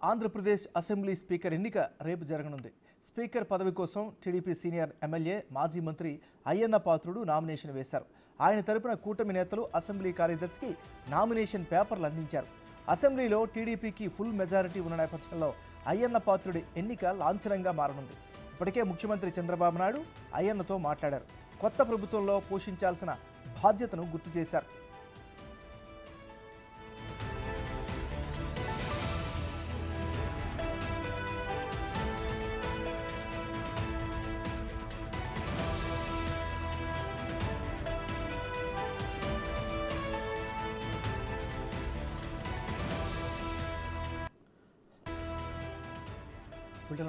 Andhra Pradesh assembly speaker ఎన్నిక రేపు జరగనుంది. స్పీకర్ పదవి కోసం టీడీపీ సీనియర్ ఎమ్మెల్యే మాజీ మంత్రి అయ్యన్న పాత్రుడు నామినేషన్ వేశారు. ఆయన తరపున కూటమి నేతలు అసెంబ్లీ కార్యదర్శికి నామినేషన్ పేపర్లు అందించారు. అసెంబ్లీలో టీడీపీకి ఫుల్ మెజారిటీ ఉన్న నేపథ్యంలో అయ్యన్న పాత్రుడి ఎన్నిక లాంఛనంగా మారనుంది. ఇప్పటికే ముఖ్యమంత్రి చంద్రబాబు నాయుడు అయ్యన్నతో మాట్లాడారు. కొత్త ప్రభుత్వంలో పోషించాల్సిన బాధ్యతను గుర్తు చేశారు.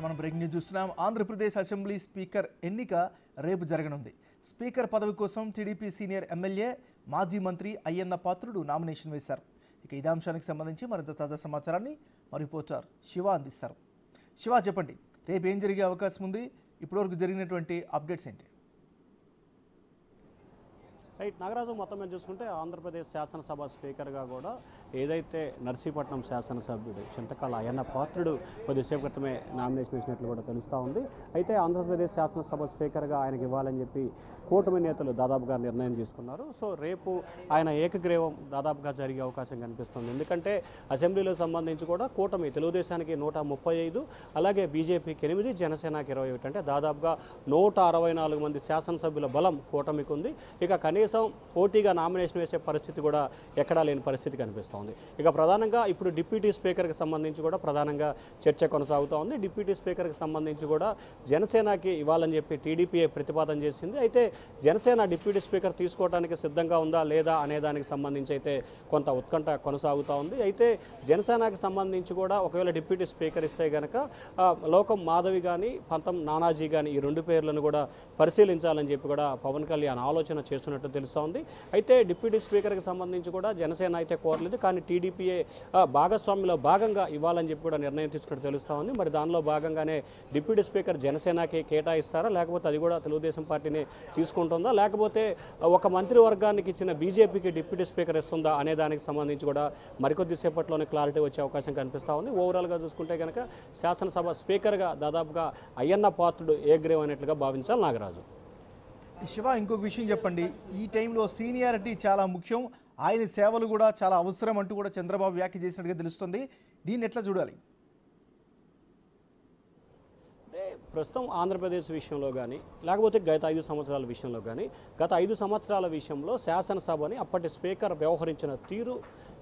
మనం బ్రేకింగ్ న్యూస్ చూస్తున్నాం. ఆంధ్రప్రదేశ్ అసెంబ్లీ స్పీకర్ ఎన్నిక రేపు జరగనుంది. స్పీకర్ పదవి కోసం టీడీపీ సీనియర్ ఎమ్మెల్యే మాజీ మంత్రి అయ్యన్న పాత్రుడు నామినేషన్ వేశారు. ఇక ఇదే అంశానికి సంబంధించి మరింత తాజా సమాచారాన్ని మా రిపోర్టర్ శివ అందిస్తారు. శివ, చెప్పండి, రేపు ఏం జరిగే అవకాశం ఉంది? ఇప్పటివరకు జరిగినటువంటి అప్డేట్స్ ఏంటి? రైట్ నాగరాజు, మొత్తం మీద చూసుకుంటే ఆంధ్రప్రదేశ్ శాసనసభ స్పీకర్గా కూడా ఏదైతే నర్సీపట్నం శాసనసభ్యుడు చింతకాల అయ్యన్న పాత్రుడు కొద్దిసేపు క్రితమే నామినేషన్ వేసినట్లు కూడా తెలుస్తూ ఉంది. అయితే ఆంధ్రప్రదేశ్ శాసనసభ స్పీకర్గా ఆయనకి ఇవ్వాలని చెప్పి కూటమి నేతలు దాదాపుగా నిర్ణయం తీసుకున్నారు. సో రేపు ఆయన ఏకగ్రీవం దాదాపుగా జరిగే అవకాశం కనిపిస్తుంది. ఎందుకంటే అసెంబ్లీలో సంబంధించి కూడా కూటమి తెలుగుదేశానికి 135, అలాగే బీజేపీకి 8, జనసేనకి 21, అంటే దాదాపుగా 164 మంది శాసనసభ్యుల బలం కూటమికి ఉంది. ఇక కనీసం పోటీగా నామినేషన్ వేసే పరిస్థితి కూడా ఎక్కడా లేని పరిస్థితి కనిపిస్తోంది. ఇక ప్రధానంగా ఇప్పుడు డిప్యూటీ స్పీకర్కి సంబంధించి కూడా ప్రధానంగా చర్చ కొనసాగుతూ ఉంది. డిప్యూటీ స్పీకర్కి సంబంధించి కూడా జనసేనకి ఇవ్వాలని చెప్పి టీడీపీ ప్రతిపాదన చేసింది. అయితే జనసేన డిప్యూటీ స్పీకర్ తీసుకోవడానికి సిద్ధంగా ఉందా లేదా అనే దానికి సంబంధించి అయితే కొంత ఉత్కంఠ కొనసాగుతూ ఉంది. అయితే జనసేనకి సంబంధించి కూడా ఒకవేళ డిప్యూటీ స్పీకర్ ఇస్తే కనుక లోకం మాధవి కానీ పంతం నానాజీ కానీ ఈ 2 పేర్లను కూడా పరిశీలించాలని చెప్పి కూడా పవన్ కళ్యాణ్ ఆలోచన చేస్తున్నట్టు తెలుస్తోంది. అయితే డిప్యూటీ స్పీకర్కి సంబంధించి కూడా జనసేన అయితే కోరలేదు, కానీ టీడీపీఏ భాగస్వామ్యంలో భాగంగా ఇవ్వాలని చెప్పి కూడా నిర్ణయం తీసుకున్నట్టు తెలుస్తూ ఉంది. మరి దానిలో భాగంగానే డిప్యూటీ స్పీకర్ జనసేనకి కేటాయిస్తారా, లేకపోతే అది కూడా తెలుగుదేశం పార్టీని తీసుకుంటుందా, లేకపోతే ఒక మంత్రివర్గానికి ఇచ్చిన బీజేపీకి డిప్యూటీ స్పీకర్ ఇస్తుందా అనే దానికి సంబంధించి కూడా మరికొద్ది సేపట్లోనే క్లారిటీ వచ్చే అవకాశం కనిపిస్తూ ఉంది. ఓవరాల్గా చూసుకుంటే కనుక శాసనసభ స్పీకర్గా దాదాపుగా అయ్యన్న పాత్రుడు ఏగ్రీవ్ అయినట్లుగా భావించాలి నాగరాజు. శివ, ఇంకొక విషయం చెప్పండి. ఈ టైంలో సీనియారిటీ చాలా ముఖ్యం, ఆయన సేవలు కూడా చాలా అవసరం అంటూ కూడా చంద్రబాబు వ్యాఖ్య చేసినట్టుగా తెలుస్తుంది. దీన్ని ఎట్లా చూడాలి? ప్రస్తుతం ఆంధ్రప్రదేశ్ విషయంలో కానీ లేకపోతే గత 5 సంవత్సరాల విషయంలో కానీ గత 5 సంవత్సరాల విషయంలో శాసనసభని అప్పటి స్పీకర్ వ్యవహరించిన తీరు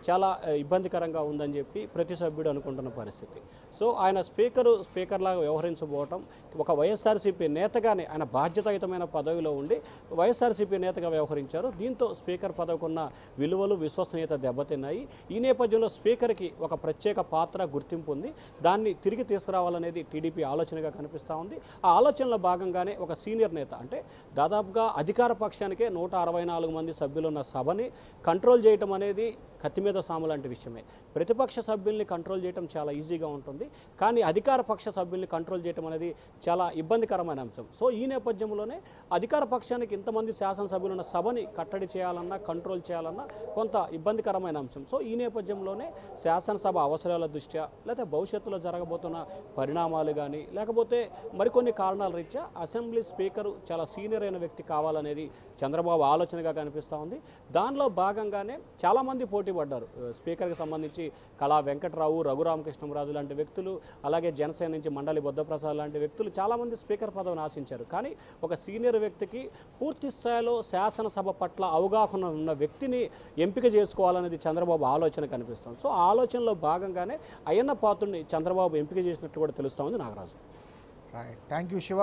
చాలా ఇబ్బందికరంగా ఉందని చెప్పి ప్రతి సభ్యుడు అనుకుంటున్న పరిస్థితి. సో ఆయన స్పీకర్లాగా వ్యవహరించబోవటం, ఒక వైఎస్ఆర్సీపీ నేతగానే ఆయన బాధ్యతాయుతమైన పదవిలో ఉండి వైఎస్ఆర్సీపీ నేతగా వ్యవహరించారు. దీంతో స్పీకర్ పదవికున్న విలువలు, విశ్వసనీయత దెబ్బతిన్నాయి. ఈ నేపథ్యంలో స్పీకర్కి ఒక ప్రత్యేక పాత్ర, గుర్తింపు ఉంది. దాన్ని తిరిగి తీసుకురావాలనేది టీడీపీ ఆలోచనగా కనిపిస్తూ ఉంది. ఆ ఆలోచనలో భాగంగానే ఒక సీనియర్ నేత, అంటే దాదాపుగా అధికార పక్షానికే 164 మంది సభ్యులున్న సభని కంట్రోల్ చేయటం అనేది కత్తి మీద సాము లాంటి విషయమే. ప్రతిపక్ష సభ్యుల్ని కంట్రోల్ చేయడం చాలా ఈజీగా ఉంటుంది, కానీ అధికార పక్ష సభ్యుల్ని కంట్రోల్ చేయడం అనేది చాలా ఇబ్బందికరమైన అంశం. సో ఈ నేపథ్యంలోనే అధికార పక్షానికి ఇంతమంది శాసనసభ్యులున్న సభని కట్టడి చేయాలన్నా, కంట్రోల్ చేయాలన్నా కొంత ఇబ్బందికరమైన అంశం. సో ఈ నేపథ్యంలోనే శాసనసభ అవసరాల దృష్ట్యా, లేకపోతే భవిష్యత్తులో జరగబోతున్న పరిణామాలు కానీ, లేకపోతే మరికొన్ని కారణాల రీత్యా అసెంబ్లీ స్పీకరు చాలా సీనియర్ అయిన వ్యక్తి కావాలనేది చంద్రబాబు ఆలోచనగా కనిపిస్తూ ఉంది. దానిలో భాగంగానే చాలామంది పోటీ పడ్డారు. స్పీకర్కి సంబంధించి కళా వెంకట్రావు, రఘురామకృష్ణరాజు లాంటి వ్యక్తులు, అలాగే జనసేన నుంచి మండలి బుద్ధప్రసాద్ లాంటి వ్యక్తులు చాలామంది స్పీకర్ పదవిని ఆశించారు. కానీ ఒక సీనియర్ వ్యక్తికి పూర్తి స్థాయిలో శాసనసభ పట్ల అవగాహన ఉన్న వ్యక్తిని ఎంపిక చేసుకోవాలనేది చంద్రబాబు ఆలోచన కనిపిస్తుంది. సో ఆ ఆలోచనలో భాగంగానే అయ్యన్న పాత్రుడిని చంద్రబాబు ఎంపిక చేసినట్లు కూడా తెలుస్తూ ఉంది Nagaraju. Right, thank you Shiva.